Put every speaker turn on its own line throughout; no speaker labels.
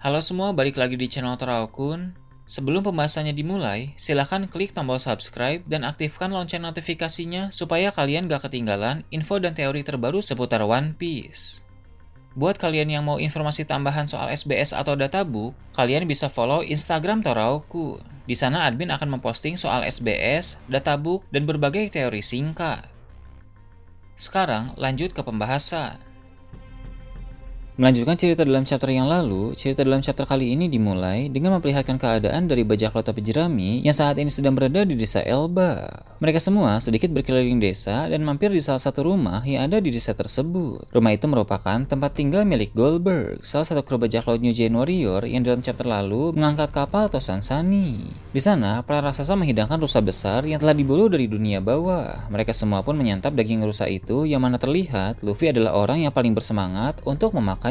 Halo semua, balik lagi di channel Teraokun. Sebelum pembahasannya dimulai, silahkan klik tombol subscribe dan aktifkan lonceng notifikasinya supaya kalian gak ketinggalan info dan teori terbaru seputar One Piece. Buat kalian yang mau informasi tambahan soal SBS atau databook, kalian bisa follow Instagram Teraokun. Di sana admin akan memposting soal SBS, databook, dan berbagai teori singkat. Sekarang lanjut ke pembahasan. Melanjutkan cerita dalam chapter yang lalu, cerita dalam chapter kali ini dimulai dengan memperlihatkan keadaan dari bajak laut topi jerami yang saat ini sedang berada di desa Elba. Mereka semua sedikit berkeliling desa dan mampir di salah satu rumah yang ada di desa tersebut. Rumah itu merupakan tempat tinggal milik Goldberg, salah satu kru bajak laut New Giant Warrior yang dalam chapter lalu mengangkat kapal Tosansani. Di sana, para raksasa menghidangkan rusa besar yang telah diburu dari dunia bawah. Mereka semua pun menyantap daging rusa itu yang mana terlihat Luffy adalah orang yang paling bersemangat untuk memakan.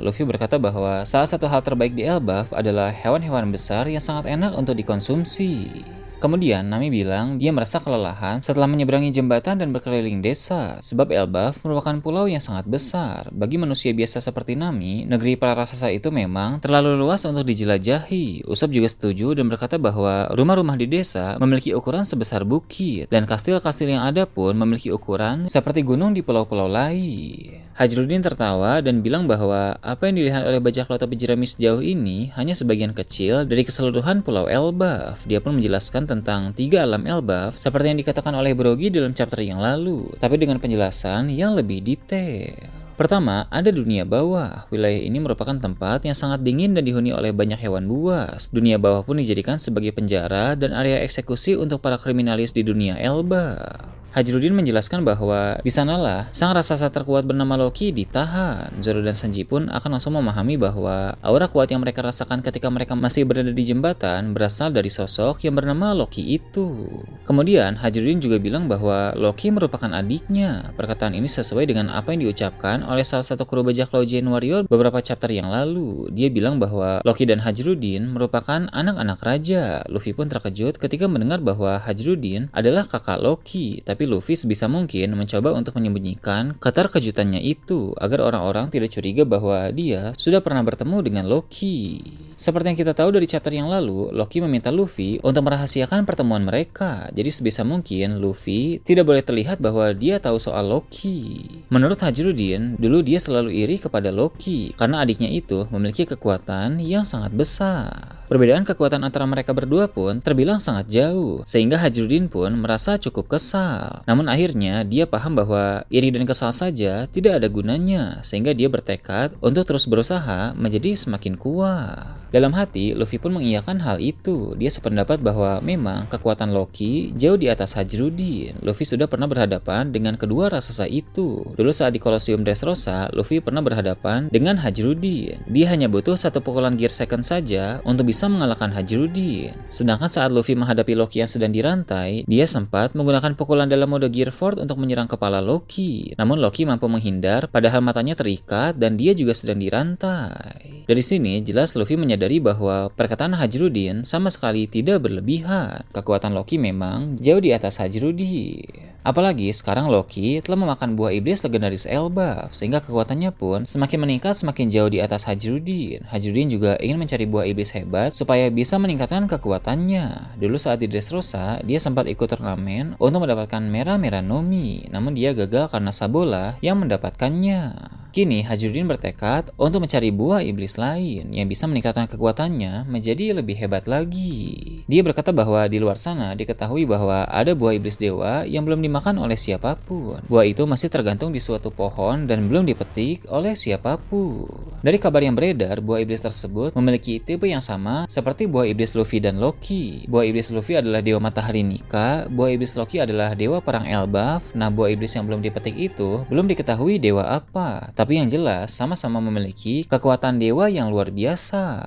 Luffy berkata bahwa salah satu hal terbaik di Elbaf adalah hewan-hewan besar yang sangat enak untuk dikonsumsi. Kemudian Nami bilang dia merasa kelelahan setelah menyeberangi jembatan dan berkeliling desa, sebab Elbaf merupakan pulau yang sangat besar. Bagi manusia biasa seperti Nami, negeri para raksasa itu memang terlalu luas untuk dijelajahi. Usopp juga setuju dan berkata bahwa rumah-rumah di desa memiliki ukuran sebesar bukit, dan kastil-kastil yang ada pun memiliki ukuran seperti gunung di pulau-pulau lain. Hajrudin tertawa dan bilang bahwa apa yang dilihat oleh bajak laut topi jerami sejauh ini hanya sebagian kecil dari keseluruhan pulau Elbaf. Dia pun menjelaskan tentang 3 alam Elbaf seperti yang dikatakan oleh Brogy dalam chapter yang lalu, tapi dengan penjelasan yang lebih detail. Pertama, ada dunia bawah. Wilayah ini merupakan tempat yang sangat dingin dan dihuni oleh banyak hewan buas. Dunia bawah pun dijadikan sebagai penjara dan area eksekusi untuk para kriminalis di dunia Elbaf. Hajrudin menjelaskan bahwa di sanalah sang raksasa terkuat bernama Loki ditahan. Zoro dan Sanji pun akan langsung memahami bahwa aura kuat yang mereka rasakan ketika mereka masih berada di jembatan berasal dari sosok yang bernama Loki itu. Kemudian Hajrudin juga bilang bahwa Loki merupakan adiknya. Perkataan ini sesuai dengan apa yang diucapkan oleh salah satu kru bajak laut Giant Warrior beberapa chapter yang lalu. Dia bilang bahwa Loki dan Hajrudin merupakan anak-anak raja. Luffy pun terkejut ketika mendengar bahwa Hajrudin adalah kakak Loki, tapi Luffy sebisa mungkin mencoba untuk menyembunyikan keterkejutannya itu agar orang-orang tidak curiga bahwa dia sudah pernah bertemu dengan Loki. Seperti yang kita tahu dari chapter yang lalu, Loki meminta Luffy untuk merahasiakan pertemuan mereka. Jadi sebisa mungkin Luffy tidak boleh terlihat bahwa dia tahu soal Loki. Menurut Hajrudin, dulu dia selalu iri kepada Loki karena adiknya itu memiliki kekuatan yang sangat besar. Perbedaan kekuatan antara mereka berdua pun terbilang sangat jauh, sehingga Hajrudin pun merasa cukup kesal. Namun akhirnya dia paham bahwa iri dan kesal saja tidak ada gunanya, sehingga dia bertekad untuk terus berusaha menjadi semakin kuat. Dalam hati, Luffy pun mengiyakan hal itu. Dia sependapat bahwa memang kekuatan Loki jauh di atas Hajrudin. Luffy sudah pernah berhadapan dengan kedua raksasa itu. Dulu saat di Colosseum Dressrosa, Luffy pernah berhadapan dengan Hajrudin. Dia hanya butuh satu pukulan Gear Second saja untuk bisa mengalahkan Hajrudin. Sedangkan saat Luffy menghadapi Loki yang sedang dirantai, dia sempat menggunakan pukulan dalam mode Gear Fourth untuk menyerang kepala Loki. Namun Loki mampu menghindar padahal matanya terikat dan dia juga sedang dirantai. Dari sini jelas Luffy menyadari bahwa perkataan Hajrudin sama sekali tidak berlebihan. Kekuatan Loki memang jauh di atas Hajrudin. Apalagi sekarang Loki telah memakan buah iblis legendaris Elbaf, sehingga kekuatannya pun semakin meningkat semakin jauh di atas Hajrudin. Hajrudin juga ingin mencari buah iblis hebat supaya bisa meningkatkan kekuatannya. Dulu saat di Dressrosa, dia sempat ikut turnamen untuk mendapatkan Mera Nomi, namun dia gagal karena Sabola yang mendapatkannya. Kini Hajrudin bertekad untuk mencari buah iblis lain yang bisa meningkatkan kekuatannya menjadi lebih hebat lagi. Dia berkata bahwa di luar sana diketahui bahwa ada buah iblis dewa yang belum dimakan oleh siapapun. Buah itu masih tergantung di suatu pohon dan belum dipetik oleh siapapun. Dari kabar yang beredar, buah iblis tersebut memiliki tipe yang sama seperti buah iblis Luffy dan Loki. Buah iblis Luffy adalah dewa matahari Nika, buah iblis Loki adalah dewa perang Elbaf. Nah, buah iblis yang belum dipetik itu belum diketahui dewa apa. Tapi yang jelas sama-sama memiliki kekuatan dewa yang luar biasa.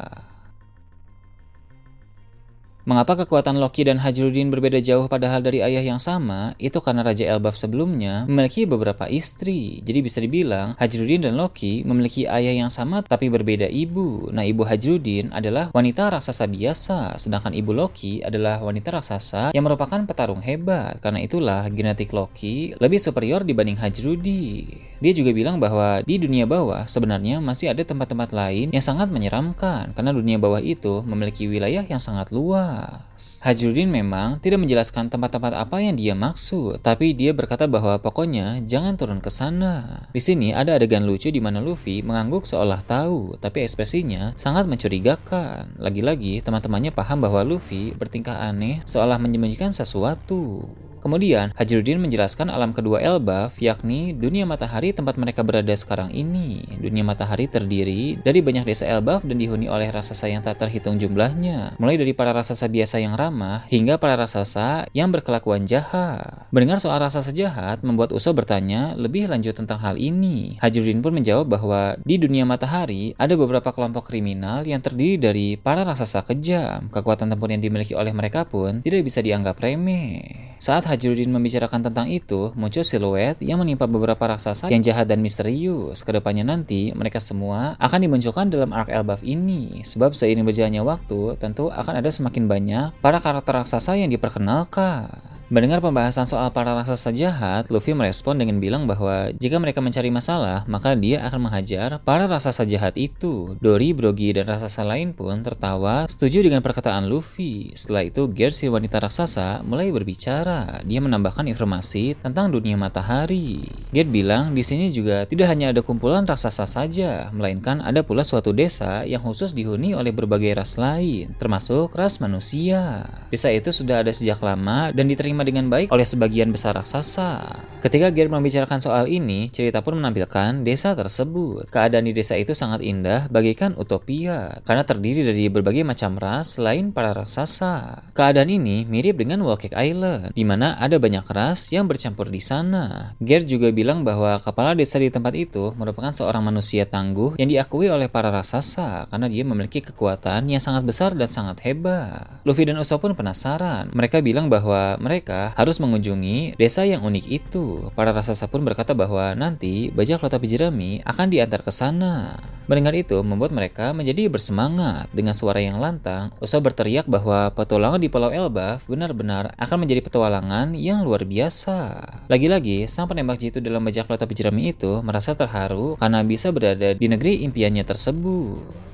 Mengapa kekuatan Loki dan Hajrudin berbeda jauh padahal dari ayah yang sama? Itu karena Raja Elbaf sebelumnya memiliki beberapa istri. Jadi bisa dibilang Hajrudin dan Loki memiliki ayah yang sama tapi berbeda ibu. Nah, ibu Hajrudin adalah wanita raksasa biasa, sedangkan ibu Loki adalah wanita raksasa yang merupakan petarung hebat. Karena itulah genetik Loki lebih superior dibanding Hajrudin. Dia juga bilang bahwa di dunia bawah sebenarnya masih ada tempat-tempat lain yang sangat menyeramkan karena dunia bawah itu memiliki wilayah yang sangat luas. Hajrudin memang tidak menjelaskan tempat-tempat apa yang dia maksud, tapi dia berkata bahwa pokoknya jangan turun ke sana. Di sini ada adegan lucu di mana Luffy mengangguk seolah tahu, tapi ekspresinya sangat mencurigakan. Lagi-lagi teman-temannya paham bahwa Luffy bertingkah aneh seolah menyembunyikan sesuatu. Kemudian, Hajrudin menjelaskan alam kedua Elbaf, yakni dunia matahari tempat mereka berada sekarang ini. Dunia matahari terdiri dari banyak desa Elbaf dan dihuni oleh raksasa yang tak terhitung jumlahnya. Mulai dari para raksasa biasa yang ramah, hingga para raksasa yang berkelakuan jahat. Mendengar soal raksasa jahat, membuat Usopp bertanya lebih lanjut tentang hal ini. Hajrudin pun menjawab bahwa di dunia matahari, ada beberapa kelompok kriminal yang terdiri dari para raksasa kejam. Kekuatan tempur yang dimiliki oleh mereka pun tidak bisa dianggap remeh. Saat Hajrudin membicarakan tentang itu, muncul siluet yang menimpa beberapa raksasa yang jahat dan misterius. Kedepannya nanti, mereka semua akan dimunculkan dalam arc Elbaf ini. Sebab seiring berjalannya waktu, tentu akan ada semakin banyak para karakter raksasa yang diperkenalkan. Mendengar pembahasan soal para raksasa jahat, Luffy merespon dengan bilang bahwa jika mereka mencari masalah, maka dia akan menghajar para raksasa jahat itu. Dory, Brogy, dan raksasa lain pun tertawa setuju dengan perkataan Luffy. Setelah itu, Gear, si wanita raksasa, mulai berbicara. Dia menambahkan informasi tentang dunia matahari. Gear bilang di sini juga tidak hanya ada kumpulan raksasa saja, melainkan ada pula suatu desa yang khusus dihuni oleh berbagai ras lain, termasuk ras manusia. Desa itu sudah ada sejak lama dan diterima dengan baik oleh sebagian besar raksasa. Ketika Gear membicarakan soal ini, cerita pun menampilkan desa tersebut. Keadaan di desa itu sangat indah, bagaikan utopia, karena terdiri dari berbagai macam ras selain para raksasa. Keadaan ini mirip dengan Whole Cake Island, di mana ada banyak ras yang bercampur di sana. Gear juga bilang bahwa kepala desa di tempat itu merupakan seorang manusia tangguh yang diakui oleh para raksasa, karena dia memiliki kekuatan yang sangat besar dan sangat hebat. Luffy dan Usopp pun penasaran. Mereka bilang bahwa mereka harus mengunjungi desa yang unik itu. Para raksasa pun berkata bahwa nanti bajak laut api jerami akan diantar ke sana. Mendengar itu membuat mereka menjadi bersemangat. Dengan suara yang lantang, Usopp berteriak bahwa petualangan di Pulau Elbaf benar-benar akan menjadi petualangan yang luar biasa. Lagi-lagi, sang penembak jitu dalam bajak laut api jerami itu merasa terharu karena bisa berada di negeri impiannya tersebut.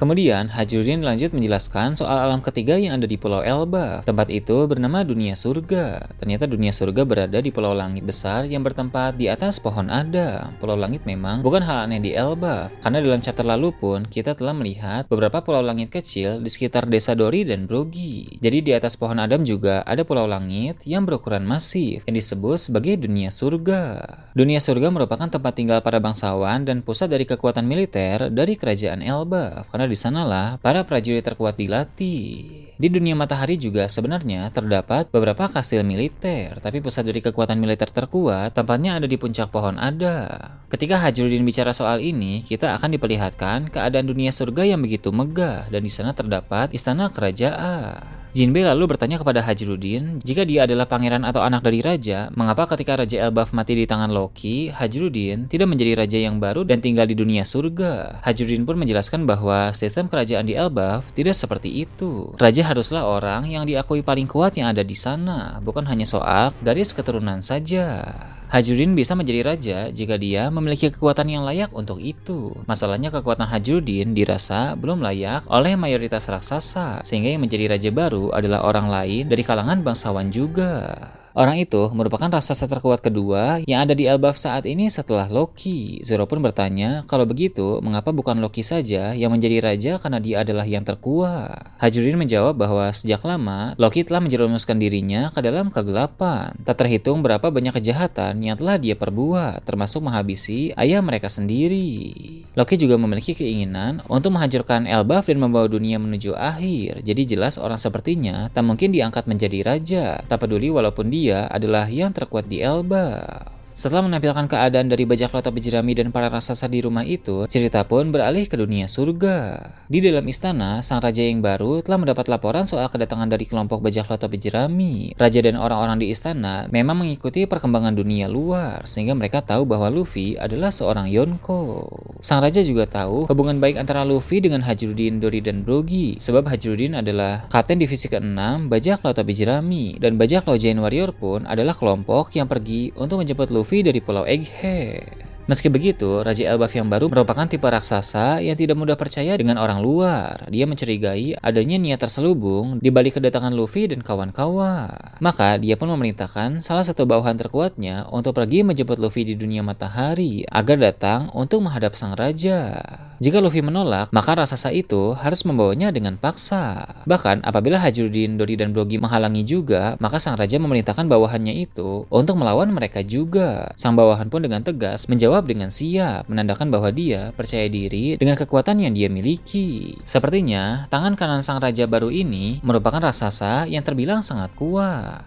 Kemudian, Hajrudin lanjut menjelaskan soal alam ketiga yang ada di Pulau Elbaf. Tempat itu bernama Dunia Surga. Ternyata Dunia Surga berada di pulau langit besar yang bertempat di atas pohon Adam. Pulau langit memang bukan hal aneh di Elbaf, karena dalam chapter lalu pun kita telah melihat beberapa pulau langit kecil di sekitar desa Dory dan Brogy. Jadi di atas pohon Adam juga ada pulau langit yang berukuran masif yang disebut sebagai Dunia Surga. Dunia Surga merupakan tempat tinggal para bangsawan dan pusat dari kekuatan militer dari kerajaan Elbaf, karena di sanalah para prajurit terkuat dilatih. Di dunia matahari juga sebenarnya terdapat beberapa kastil militer, tapi pusat dari kekuatan militer terkuat tempatnya ada di puncak pohon Ada. Ketika Hajrudin bicara soal ini, kita akan diperlihatkan keadaan dunia surga yang begitu megah dan di sana terdapat istana kerajaan. Jinbe lalu bertanya kepada Hajrudin, jika dia adalah pangeran atau anak dari raja, mengapa ketika Raja Elbaf mati di tangan Loki, Hajrudin tidak menjadi raja yang baru dan tinggal di dunia surga? Hajrudin pun menjelaskan bahwa sistem kerajaan di Elbaf tidak seperti itu. Raja haruslah orang yang diakui paling kuat yang ada di sana, bukan hanya soal garis keturunan saja. Hajrudin bisa menjadi raja jika dia memiliki kekuatan yang layak untuk itu. Masalahnya kekuatan Hajrudin dirasa belum layak oleh mayoritas raksasa, sehingga yang menjadi raja baru adalah orang lain dari kalangan bangsawan juga. Orang itu merupakan raksasa terkuat kedua yang ada di Elbaf saat ini setelah Loki. Zoro pun bertanya, kalau begitu, mengapa bukan Loki saja yang menjadi raja karena dia adalah yang terkuat? Hajrudin menjawab bahwa sejak lama, Loki telah menjerumuskan dirinya ke dalam kegelapan. Tak terhitung berapa banyak kejahatan yang telah dia perbuat, termasuk menghabisi ayah mereka sendiri. Loki juga memiliki keinginan untuk menghancurkan Elbaf dan membawa dunia menuju akhir. Jadi jelas orang sepertinya tak mungkin diangkat menjadi raja, tak peduli walaupun dia adalah yang terkuat di Elbaf. Setelah menampilkan keadaan dari bajak laut topi jerami dan para raksasa di rumah itu, cerita pun beralih ke dunia surga. Di dalam istana, sang raja yang baru telah mendapat laporan soal kedatangan dari kelompok bajak laut topi jerami. Raja dan orang-orang di istana memang mengikuti perkembangan dunia luar, sehingga mereka tahu bahwa Luffy adalah seorang Yonko. Sang raja juga tahu hubungan baik antara Luffy dengan Hajrudin, Dori, dan Brogy, sebab Hajrudin adalah kapten divisi ke-6 bajak laut topi jerami, dan bajak laut Giant Warrior pun adalah kelompok yang pergi untuk menjemput Luffy dari Pulau Egghead. Meski begitu, Raja Elbaf yang baru merupakan tipe raksasa yang tidak mudah percaya dengan orang luar. Dia mencurigai adanya niat terselubung di balik kedatangan Luffy dan kawan-kawan. Maka dia pun memerintahkan salah satu bawahan terkuatnya untuk pergi menjemput Luffy di dunia matahari agar datang untuk menghadap sang raja. Jika Luffy menolak, maka raksasa itu harus membawanya dengan paksa. Bahkan apabila Hajrudin, Dori, dan Brogy menghalangi juga, maka sang raja memerintahkan bawahannya itu untuk melawan mereka juga. Sang bawahan pun dengan tegas menjawab dengan siap, menandakan bahwa dia percaya diri dengan kekuatan yang dia miliki. Sepertinya, tangan kanan sang raja baru ini merupakan raksasa yang terbilang sangat kuat.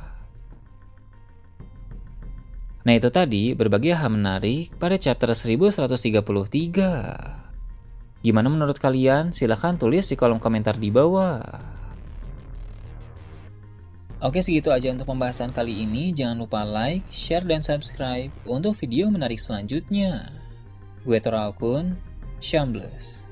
Nah itu tadi berbagai hal menarik pada chapter 1133. Gimana menurut kalian? Silahkan tulis di kolom komentar di bawah. Oke, segitu aja untuk pembahasan kali ini. Jangan lupa like, share, dan subscribe untuk video menarik selanjutnya. Gue Tora Akun, Shambles.